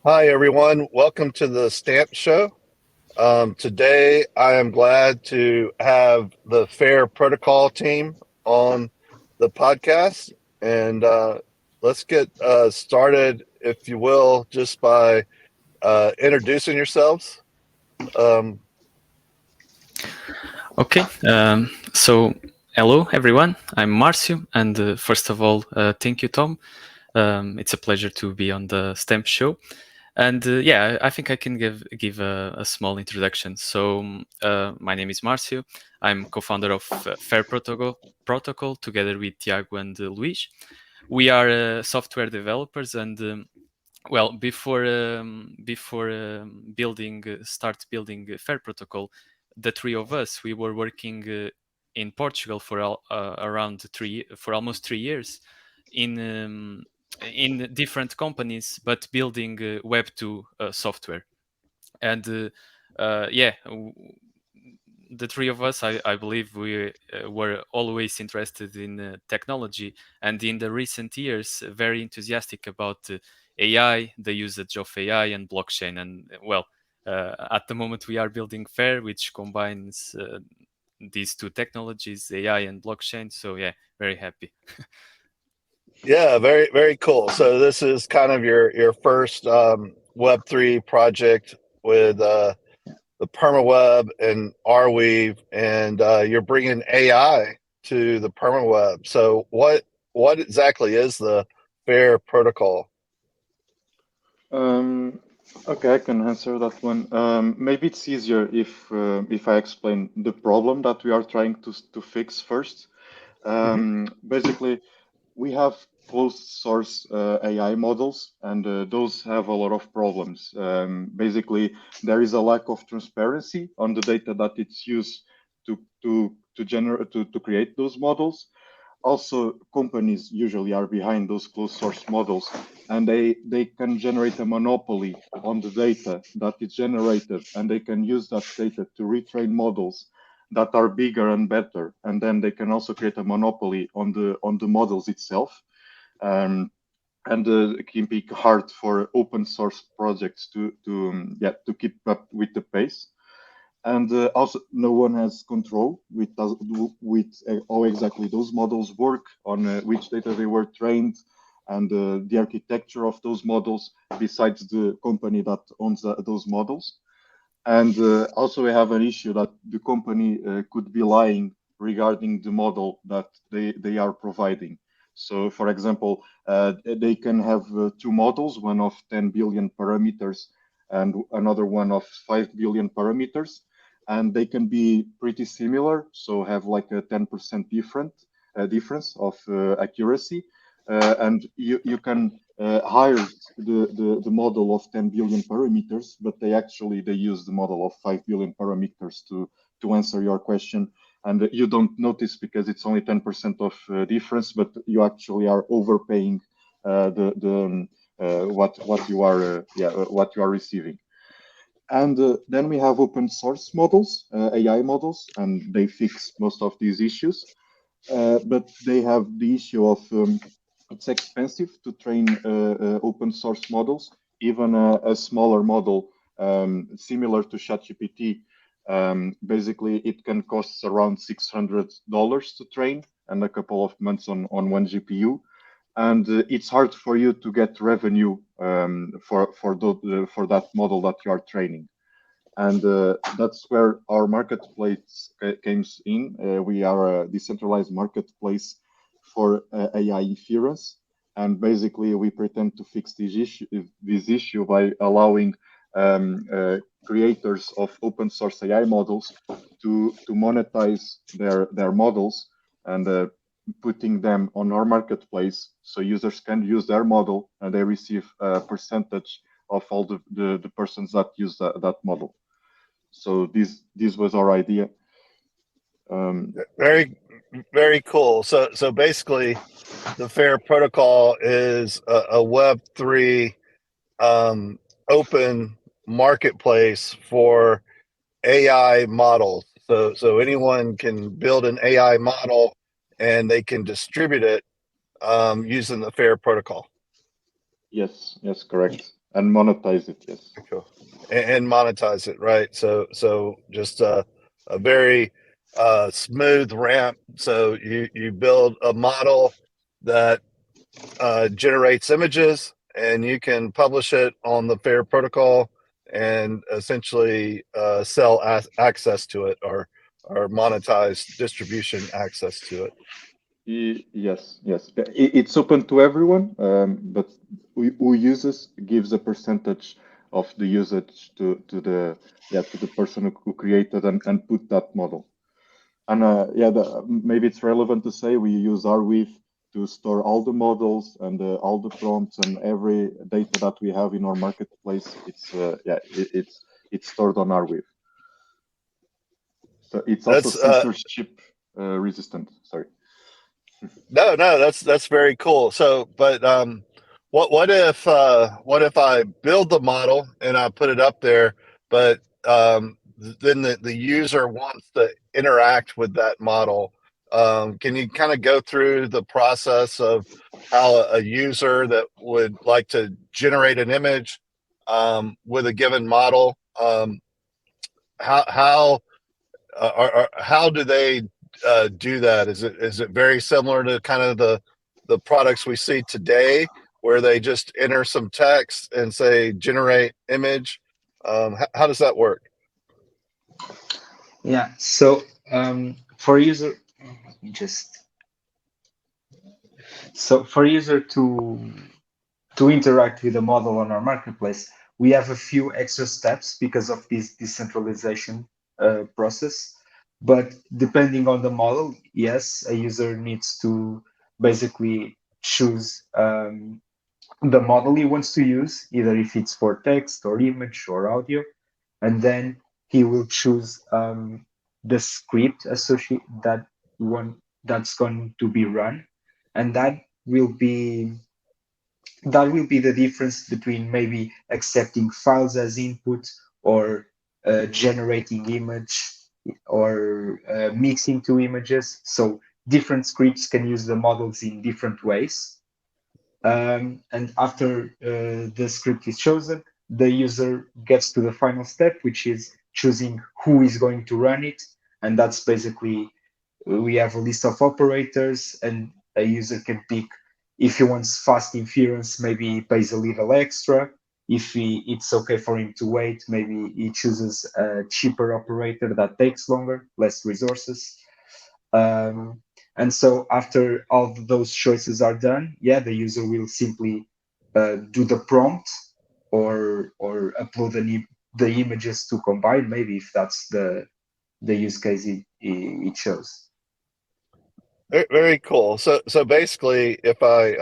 Hi, everyone. Welcome to the Stamp Show. Today, I am glad to have the Fair Protocol team on the podcast. And let's get started, if you will, just by introducing yourselves. Um, Okay, so hello everyone. I'm Marcio, and first of all, thank you, Tom. It's a pleasure to be on the Stamp Show, and yeah, I think I can give a small introduction. So, my name is Marcio. I'm co-founder of Fair Protocol together with Tiago and Luis. We are software developers, and well, before building start building Fair Protocol, the three of us we were working in Portugal for around for almost 3 years in different companies, but building Web 2 software. And yeah, the three of us, I believe, we were always interested in technology, and in the recent years, very enthusiastic about AI, the usage of AI and blockchain. And well, at the moment, we are building Fair, which combines these two technologies, AI and blockchain. So yeah, very happy. yeah, very, very cool. So this is kind of your first Web3 project with the PermaWeb and Arweave, and you're bringing AI to the PermaWeb. So what exactly is the FAIR protocol? Um, okay, I can answer that one. Maybe it's easier if I explain the problem that we are trying to fix first. Hmm. Basically, we have closed source AI models, and those have a lot of problems. Basically, there is a lack of transparency on the data that it's used to generate to create those models. Also, companies usually are behind those closed source models, and they can generate a monopoly on the data that is generated, and they can use that data to retrain models that are bigger and better, and then they can also create a monopoly on the models itself. um, and it can be hard for open source projects to keep up with the pace. And also, no one has control with how exactly those models work, on which data they were trained, and the architecture of those models, besides the company that owns those models. And also, we have an issue that the company could be lying regarding the model that they are providing. So, for example, they can have two models, one of 10 billion parameters and another one of 5 billion parameters, and they can be pretty similar, so have like a 10% difference of accuracy. And you can hire the model of 10 billion parameters, but they use the model of 5 billion parameters to answer your question. And you don't notice because it's only 10% of difference, but you actually are overpaying what you are receiving. And then we have open source models, AI models, and they fix most of these issues. But they have the issue of it's expensive to train open source models. Even a smaller model, similar to ChatGPT, basically it can cost around $600 to train and a couple of months on one GPU. And it's hard for you to get revenue for that model that you are training. And that's where our marketplace comes in. We are a decentralized marketplace for AI inference, and basically we pretend to fix this issue by allowing creators of open source AI models to monetize their models, and putting them on our marketplace so users can use their model and they receive a percentage of all the persons that use that model. So this was our idea. Yeah. Very, very cool. So basically, the FAIR protocol is a Web3 open marketplace for AI models. So anyone can build an AI model and they can distribute it using the FAIR protocol. Yes, correct. And monetize it, yes. Cool. And monetize it, right? So just a very smooth ramp. So you build a model that generates images, and you can publish it on the FAIR protocol and essentially sell access to it, or monetize distribution access to it. Yes, yes. It's open to everyone, but who uses gives a percentage of the usage to the person who created and put that model. And maybe it's relevant to say we use Arweave to store all the models and all the prompts and every data that we have in our marketplace. It's stored on Arweave. So it's also That's censorship resistant. Sorry. no, that's very cool. So, but what if I build the model and I put it up there, but then the user wants to interact with that model? Can you kind of go through the process of how a user that would like to generate an image with a given model, how how do they do that? Is it very similar to kind of the products we see today, where they just enter some text and say generate image? How does that work? Yeah. So for user, let me just so for user to interact with the model on our marketplace, we have a few extra steps because of this decentralization process. But depending on the model, yes, a user needs to basically choose the model he wants to use, either if it's for text or image or audio, and then he will choose the script associated that one that's going to be run, and will be that will be the difference between maybe accepting files as input or generating image or mixing two images. So different scripts can use the models in different ways. And after the script is chosen, the user gets to the final step, which is choosing who is going to run it. And that's basically, we have a list of operators, and a user can pick if he wants fast inference, maybe he pays a little extra. If it's okay for him to wait, maybe he chooses a cheaper operator that takes longer, less resources. Um, and so after all of those choices are done, yeah, the user will simply do the prompt or upload the images to combine, maybe if that's the use case it shows. Very cool. So basically, if I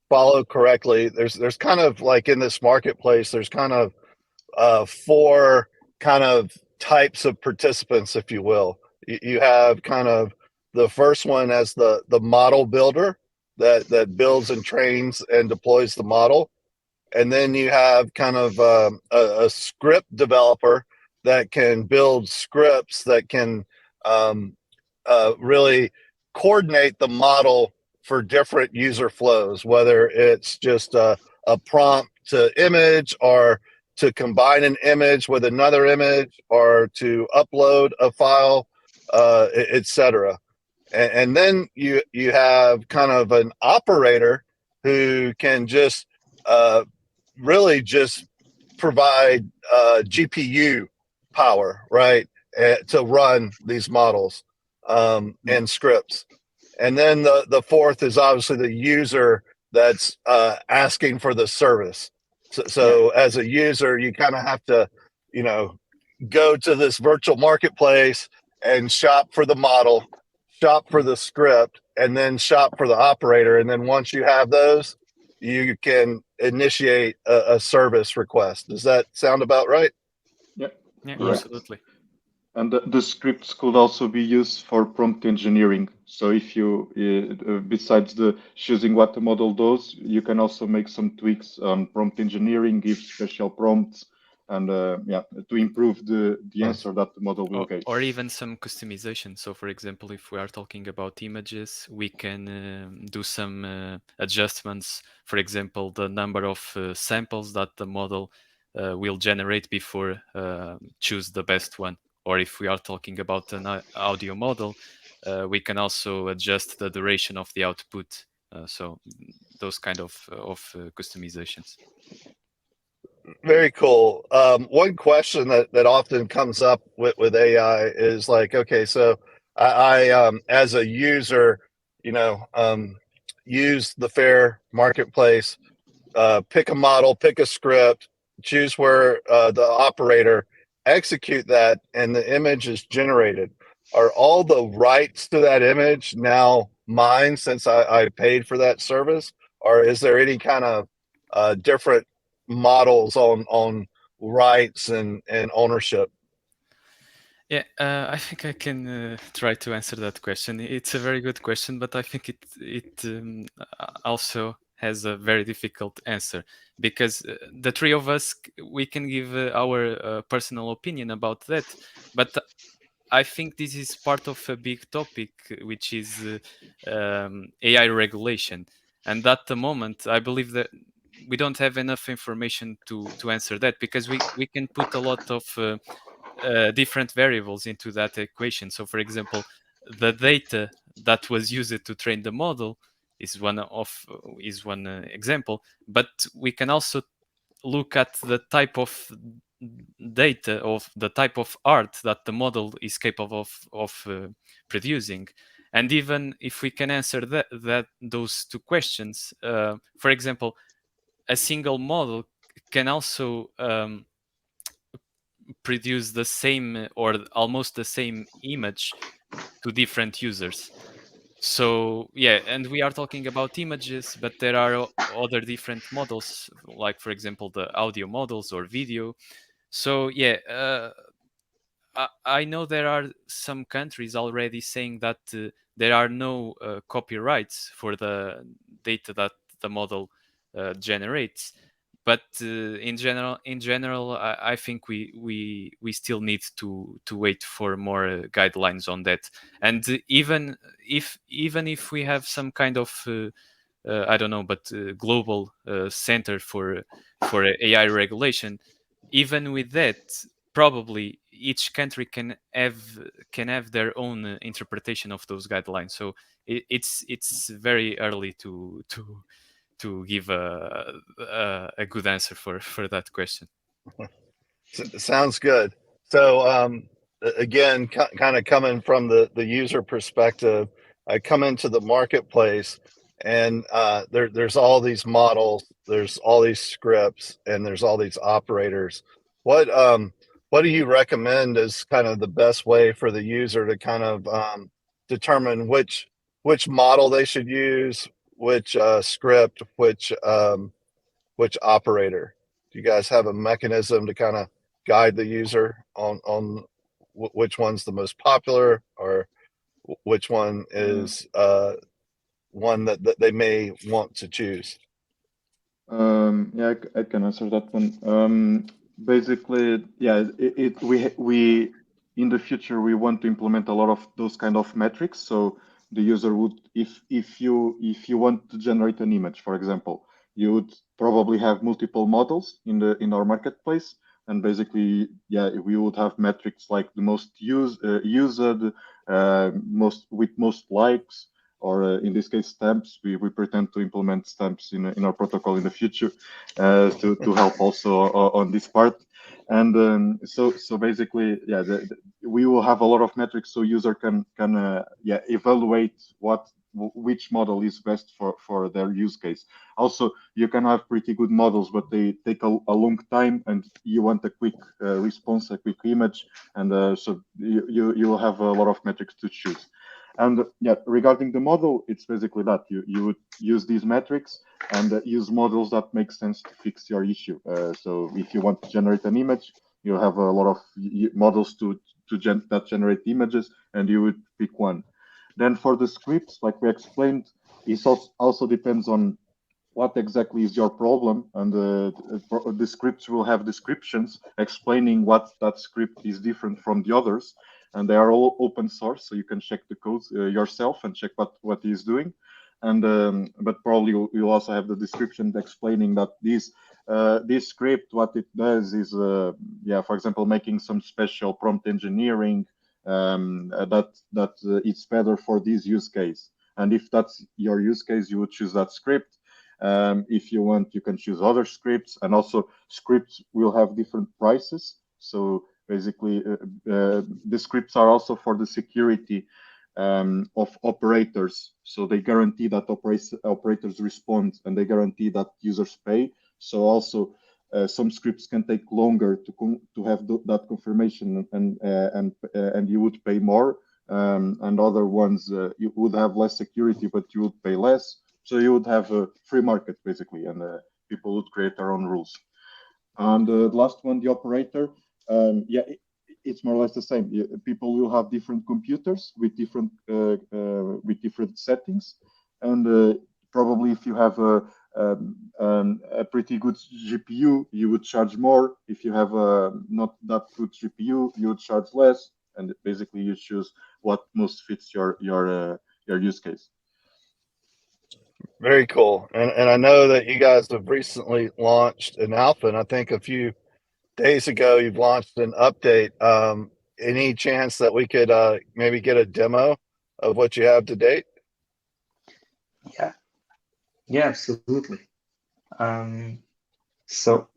follow correctly, there's kind of like in this marketplace, there's kind of four kind of types of participants, if you will. You have kind of the first one as the model builder that builds and trains and deploys the model, and then you have kind of a script developer that can build scripts that can really coordinate the model for different user flows, whether it's just a prompt to image, or to combine an image with another image, or to upload a file, etc. And then you have kind of an operator who can just really just provide GPU power, right, to run these models and scripts. And then the fourth is obviously the user that's asking for the service. So as a user, you kind of have to, you know, go to this virtual marketplace and shop for the model, shop for the script, and then shop for the operator. And then once you have those, you can initiate a service request. Does that sound about right? Yeah, Yeah, correct. absolutely. And the scripts could also be used for prompt engineering. So if you, besides the choosing what the model does, you can also make some tweaks on prompt engineering, give special prompts, and to improve the answer that the model will get. Or even some customization. So, for example, if we are talking about images, we can do some adjustments. For example, the number of samples that the model will generate before choose the best one. Or if we are talking about an audio model, we can also adjust the duration of the output. So those kind of customizations. Very cool. One question that often comes up with AI is like, okay, so I as a user, use the fair marketplace, pick a model, pick a script, choose where the operator execute that, and the image is generated. Are all the rights to that image now mine since I paid for that service, or is there any kind of different models on rights and ownership? Yeah, I think I can try to answer that question. It's a very good question, but I think it also has a very difficult answer because the three of us we can give our personal opinion about that, but I think this is part of a big topic, which is AI regulation, and at the moment, I believe that we don't have enough information to answer that because we can put a lot of different variables into that equation. So, for example, the data that was used to train the model is one example, but we can also look at the type of data of the type of art that the model is capable of producing. And even if we can answer that those two questions, for example, a single model can also produce the same or almost the same image to different users. So yeah, and we are talking about images, but there are other different models, like for example the audio models or video. So yeah, I know there are some countries already saying that there are no copyrights for the data that the model generates. But in general, I think we still need to wait for more guidelines on that. And even if we have some kind of I don't know, but global center for AI regulation, even with that, probably each country can have their own interpretation of those guidelines. So it's very early to give a good answer for that question. Sounds good. So again, kind of coming from the user perspective, I come into the marketplace, and there's all these models, there's all these scripts, and there's all these operators. What do you recommend as kind of the best way for the user to kind of determine which model they should use, which script, which operator? Do you guys have a mechanism to kind of guide the user on which one's the most popular, or which one is one that they may want to choose? I can answer that one. Basically, yeah, we in the future we want to implement a lot of those kind of metrics. So the user would, if you want to generate an image, for example, you would probably have multiple models in our marketplace, and basically, yeah, we would have metrics like the most used, most likes, or in this case stamps. We pretend to implement stamps in our protocol in the future to help also on this part. And so basically, yeah, we will have a lot of metrics so user can evaluate which model is best for their use case. Also, you can have pretty good models, but they take a long time, and you want a quick response, a quick image, and so you will have a lot of metrics to choose. And yeah, regarding the model, it's basically that you would use these metrics and use models that make sense to fix your issue. So if you want to generate an image, you have a lot of models that generate images, and you would pick one. Then for the scripts, like we explained, it also depends on what exactly is your problem, and the scripts will have descriptions explaining what that script is different from the others, and they are all open source, so you can check the codes yourself and check what he is doing. And but probably you'll also have the description explaining that this script, what it does is, yeah, for example, making some special prompt engineering, that it's better for this use case. And if that's your use case, you would choose that script. If you want, you can choose other scripts, and also scripts will have different prices. So basically, the scripts are also for the security of operators. So they guarantee that operators respond, and they guarantee that users pay. So also some scripts can take longer to have that confirmation, and you would pay more. And other ones you would have less security, but you would pay less. So you would have a free market basically, and people would create their own rules. And the last one, the operator, yeah, it's more or less the same. People will have different computers with different settings, and probably if you have a pretty good GPU, you would charge more. If you have a not that good GPU, you would charge less. And basically, you choose what most fits your use case. Very cool. And I know that you guys have recently launched an alpha, and I think a few days ago you've launched an update. Any chance that we could maybe get a demo of what you have to date? Yeah, absolutely. So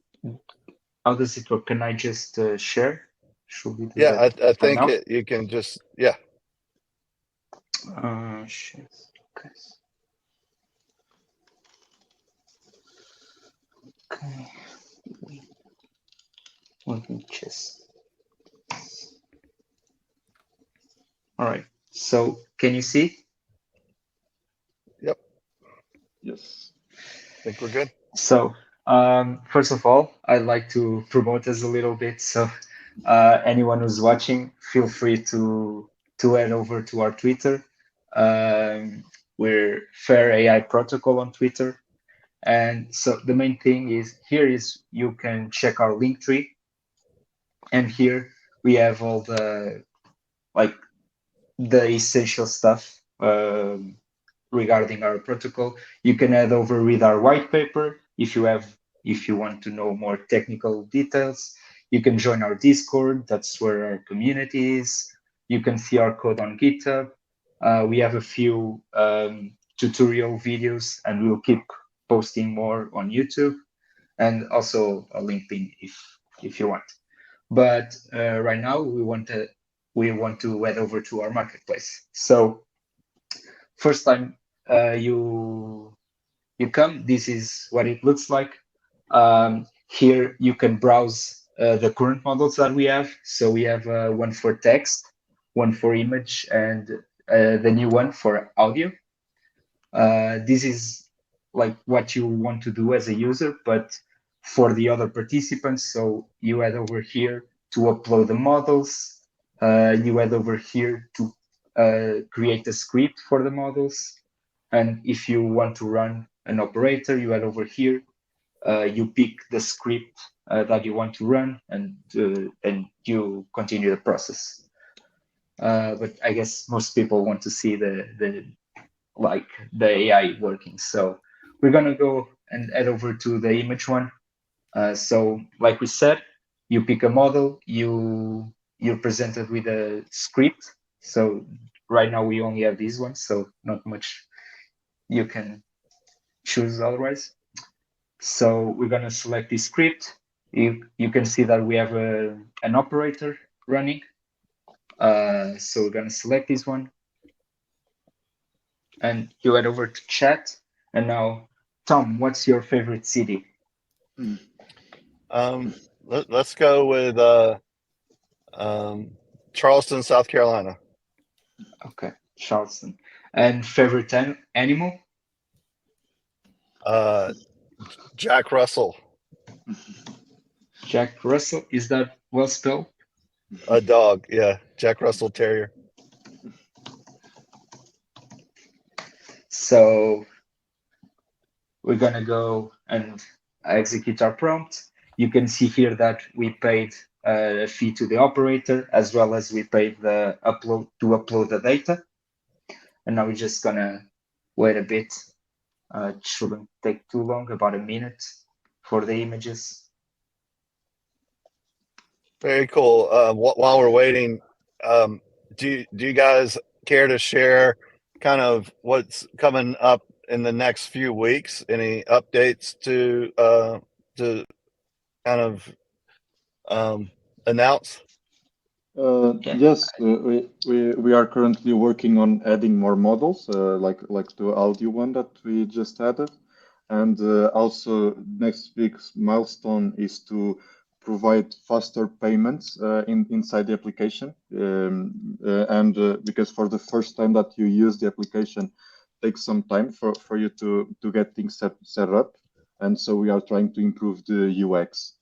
how does it work? Can I just share? Should we do Yeah, that I right think now? you can just, yeah. Share. Okay. Okay. Let me just. All right. So can you see? Yep. Yes. I think we're good. So first of all, I'd like to promote us a little bit. So anyone who's watching, feel free to head over to our Twitter. We're Fair AI Protocol on Twitter. And so the main thing is here is you can check our link tree. And here we have all the essential stuff regarding our protocol. You can head over with our white paper if you want to know more technical details. You can join our Discord. That's where our community is. You can see our code on GitHub. We have a few tutorial videos, and we'll keep posting more on YouTube, and also a LinkedIn if you want. But right now we want to head over to our marketplace. So first time you come, this is what it looks like. Here you can browse the current models that we have. So we have one for text, one for image, and the new one for audio. This is like what you want to do as a user, but for the other participants. So you head over here to upload the models. You head over here to create a script for the models. And if you want to run an operator, you head over here. You pick the script that you want to run, and you continue the process. But I guess most people want to see the AI working. So we're gonna go and head over to the image one. So like we said, you pick a model, you're presented with a script. So right now we only have this one, so not much you can choose otherwise. So we're gonna select this script. You can see that we have an operator running. So we're gonna select this one, and you head over to chat. And now, Tom, what's your favorite city? Let's go with Charleston, South Carolina. Okay, Charleston. And favorite animal? Jack Russell, Jack Russell. Is that well spelled? a dog. Yeah, Jack Russell Terrier. So we're gonna go and execute our prompt. You can see here that we paid a fee to the operator, as well as we paid the upload the data. And now we're just gonna wait a bit. It shouldn't take too long, about a minute for the images. Very cool. While we're waiting, do you guys care to share kind of what's coming up in the next few weeks? Any updates to kind of announce? Yes, we are currently working on adding more models, like the audio one that we just added, and also next week's milestone is to provide faster payments inside the application, and because for the first time that you use the application, takes some time for you to get things set up, and so we are trying to improve the UX.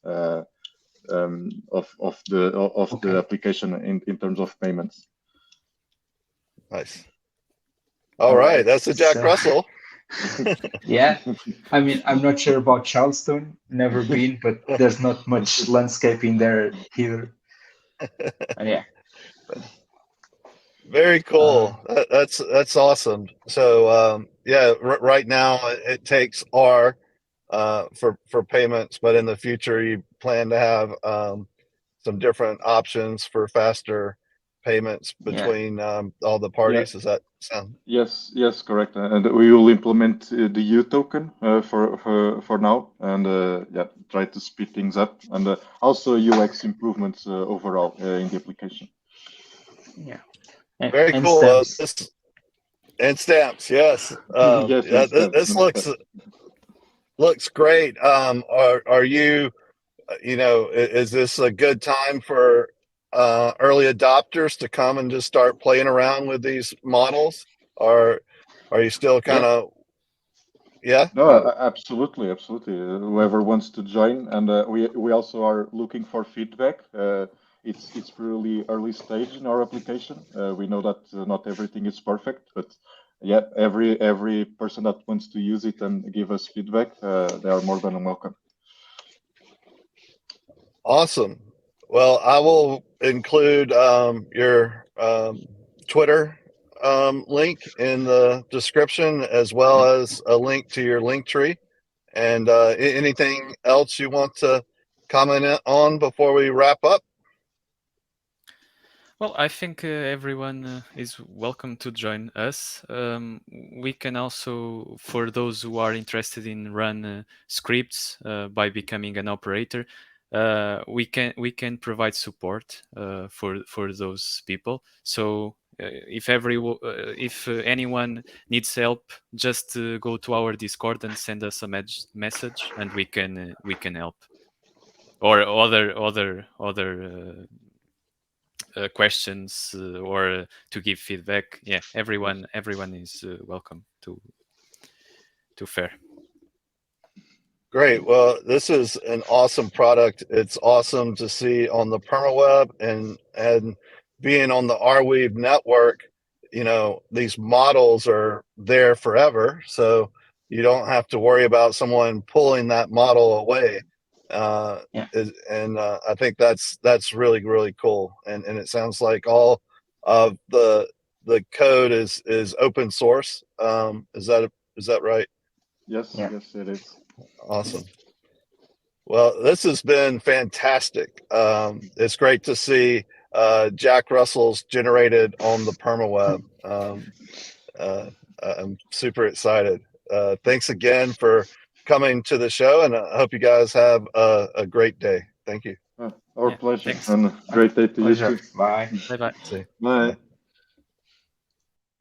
Of the application in terms of payments. Nice. All right, that's a Jack Russell. Yeah, I mean, I'm not sure about Charleston, never been, but there's not much landscaping there here. Yeah. Very cool. That's awesome. So yeah, right now it takes R for payments, but in the future you plan to have some different options for faster payments between all the parties. Does that sound? Yes, correct. And we will implement the U token for now, and yeah, try to speed things up, and also UX improvements overall in the application. Yeah. Very and cool. Stamps. And stamps, yes. Yes, yeah, this looks great. Are you, is this a good time for early adopters to come and just start playing around with these models? Or are you still kind of, yeah? No, absolutely. Whoever wants to join, and we also are looking for feedback. It's really early stage in our application. We know that not everything is perfect, but yeah, every person that wants to use it and give us feedback, they are more than welcome. Awesome. Well, I will include your Twitter link in the description, as well as a link to your link tree. And anything else you want to comment on before we wrap up? Well, I think everyone is welcome to join us. We can also, for those who are interested in run scripts by becoming an operator, we can provide support for those people. So if anyone needs help, just go to our Discord and send us a message, and we can help. Or other questions or to give feedback. Yeah, everyone is welcome to FAIR. Great. Well, this is an awesome product. It's awesome to see on the PermaWeb and being on the Arweave network. These models are there forever, so you don't have to worry about someone pulling that model away. And I think that's really, really cool. And it sounds like all of the code is open source. Is that right? Yes, it is. Awesome. Well, this has been fantastic. It's great to see Jack Russell's generated on the PermaWeb. I'm super excited. Thanks again for coming to the show, and I hope you guys have a great day. Thank you. Our pleasure, thanks. and great day to you too. Bye. Bye-bye. See you. Bye.